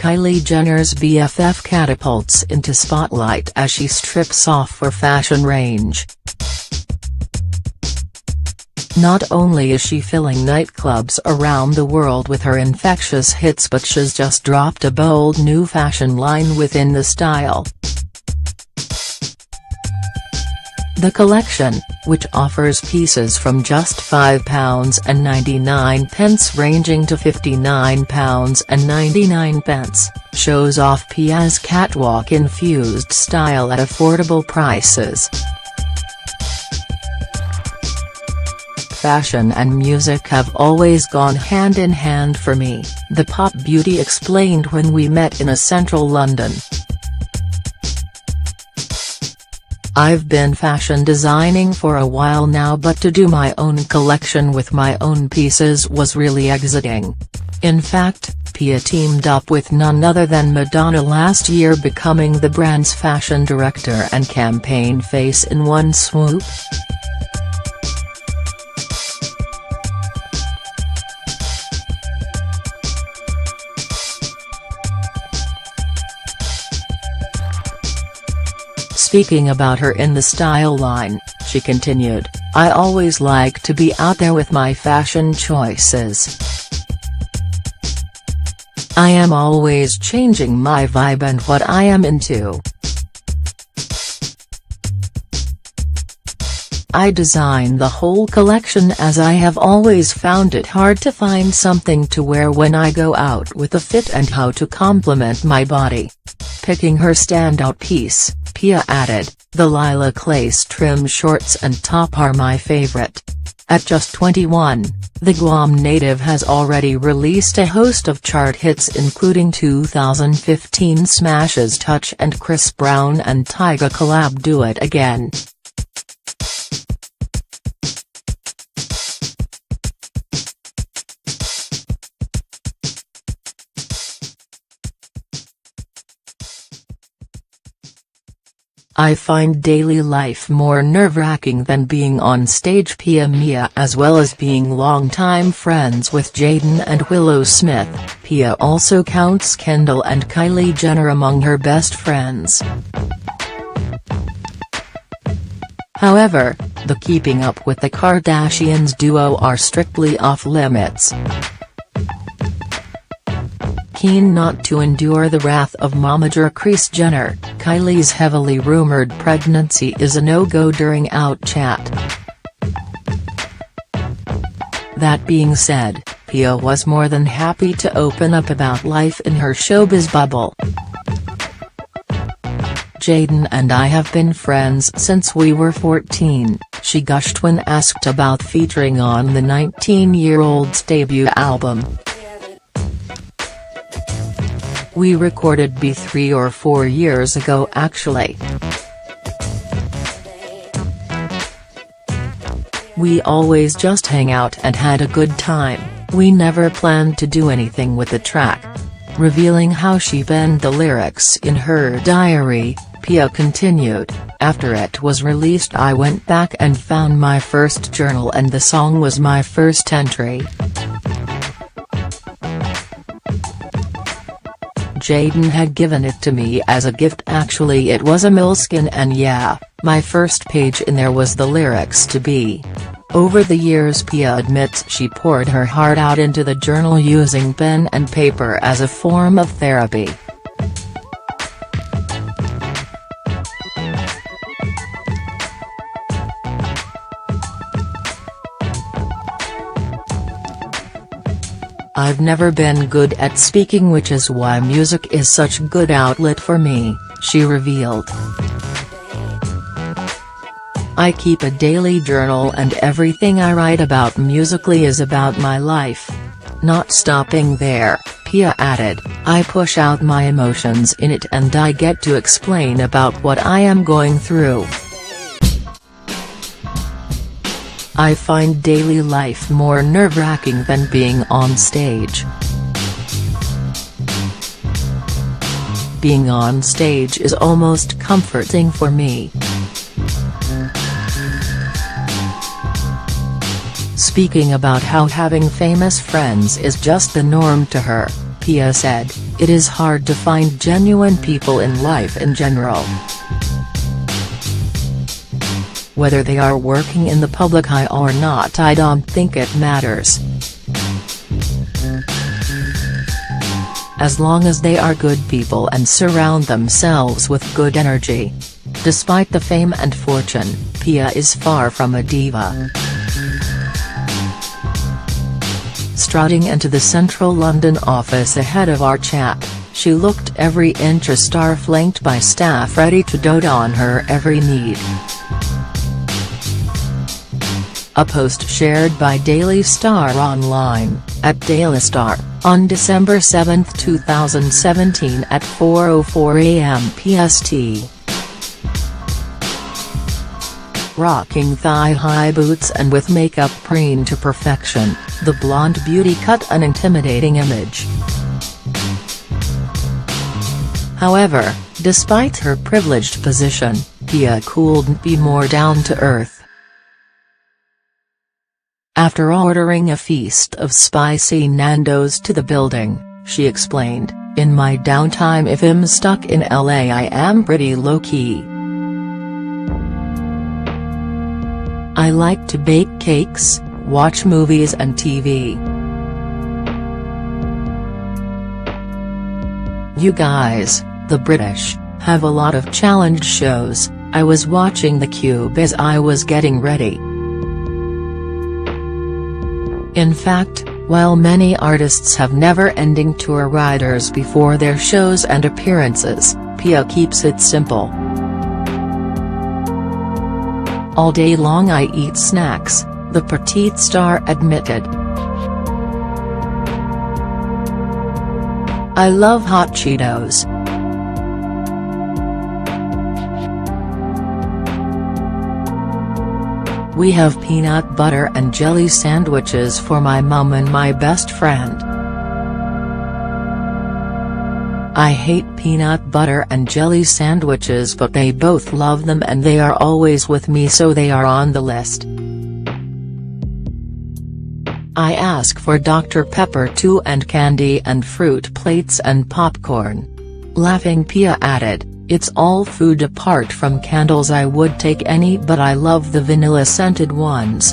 Kylie Jenner's BFF catapults into spotlight as she strips off for fashion range. Not only is she filling nightclubs around the world with her infectious hits, but she's just dropped a bold new fashion line within the style. The collection, which offers pieces from just £5.99 ranging to £59.99, shows off PIA's catwalk-infused style at affordable prices. Fashion and music have always gone hand in hand for me, the pop beauty explained when we met in a central London. I've been fashion designing for a while now, but to do my own collection with my own pieces was really exciting. In fact, PIA teamed up with none other than Madonna last year, becoming the brand's fashion director and campaign face in one swoop. Speaking about her in the style line, she continued, "I always like to be out there with my fashion choices. I am always changing my vibe and what I am into. I design the whole collection as I have always found it hard to find something to wear when I go out with a fit and how to complement my body." Picking her standout piece, PIA added, "The lilac lace trim shorts and top are my favorite." At just 21, the Guam native has already released a host of chart hits, including 2015 smashes Touch and Chris Brown and Tyga collab Do It Again. "I find daily life more nerve-wracking than being on stage." PIA Mia, as well as being longtime friends with Jaden and Willow Smith, PIA also counts Kendall and Kylie Jenner among her best friends. However, the Keeping Up with the Kardashians duo are strictly off-limits. Keen not to endure the wrath of momager Kris Jenner, Kylie's heavily rumored pregnancy is a no-go during Out Chat. That being said, PIA was more than happy to open up about life in her showbiz bubble. "Jaden and I have been friends since we were 14, she gushed when asked about featuring on the 19-year-old's debut album. "We recorded B 3 or 4 years ago actually. We always just hang out and had a good time, we never planned to do anything with the track." Revealing how she penned the lyrics in her diary, PIA continued, "After it was released I went back and found my first journal and the song was my first entry. Jaden had given it to me as a gift, actually it was a moleskin, and yeah, my first page in there was the lyrics to be." Over the years, PIA admits she poured her heart out into the journal using pen and paper as a form of therapy. "I've never been good at speaking, which is why music is such a good outlet for me," she revealed. "I keep a daily journal and everything I write about musically is about my life. Not stopping there," PIA added, "I push out my emotions in it and I get to explain about what I am going through. I find daily life more nerve-wracking than being on stage. Being on stage is almost comforting for me." Speaking about how having famous friends is just the norm to her, Pia said, "It is hard to find genuine people in life in general. Whether they are working in the public eye or not, I don't think it matters. As long as they are good people and surround themselves with good energy." Despite the fame and fortune, Pia is far from a diva. Strutting into the central London office ahead of our chat, she looked every inch a star, flanked by staff ready to dote on her every need. A post shared by Daily Star Online, @DailyStar, on December 7, 2017 at 4:04 AM PST. Rocking thigh-high boots and with makeup preened to perfection, the blonde beauty cut an intimidating image. However, despite her privileged position, Pia couldn't be more down-to-earth. After ordering a feast of spicy Nando's to the building, she explained, "In my downtime, if I'm stuck in LA, I am pretty low-key. I like to bake cakes, watch movies and TV. You guys, the British, have a lot of challenge shows. I was watching The Cube as I was getting ready." In fact, while many artists have never-ending tour riders before their shows and appearances, Pia keeps it simple. "All day long I eat snacks," the petite star admitted. "I love hot Cheetos. We have peanut butter and jelly sandwiches for my mum and my best friend. I hate peanut butter and jelly sandwiches, but they both love them and they are always with me, so they are on the list. I ask for Dr. Pepper too, and candy and fruit plates and popcorn." Laughing, Pia added, "It's all food apart from candles. I would take any, but I love the vanilla-scented ones."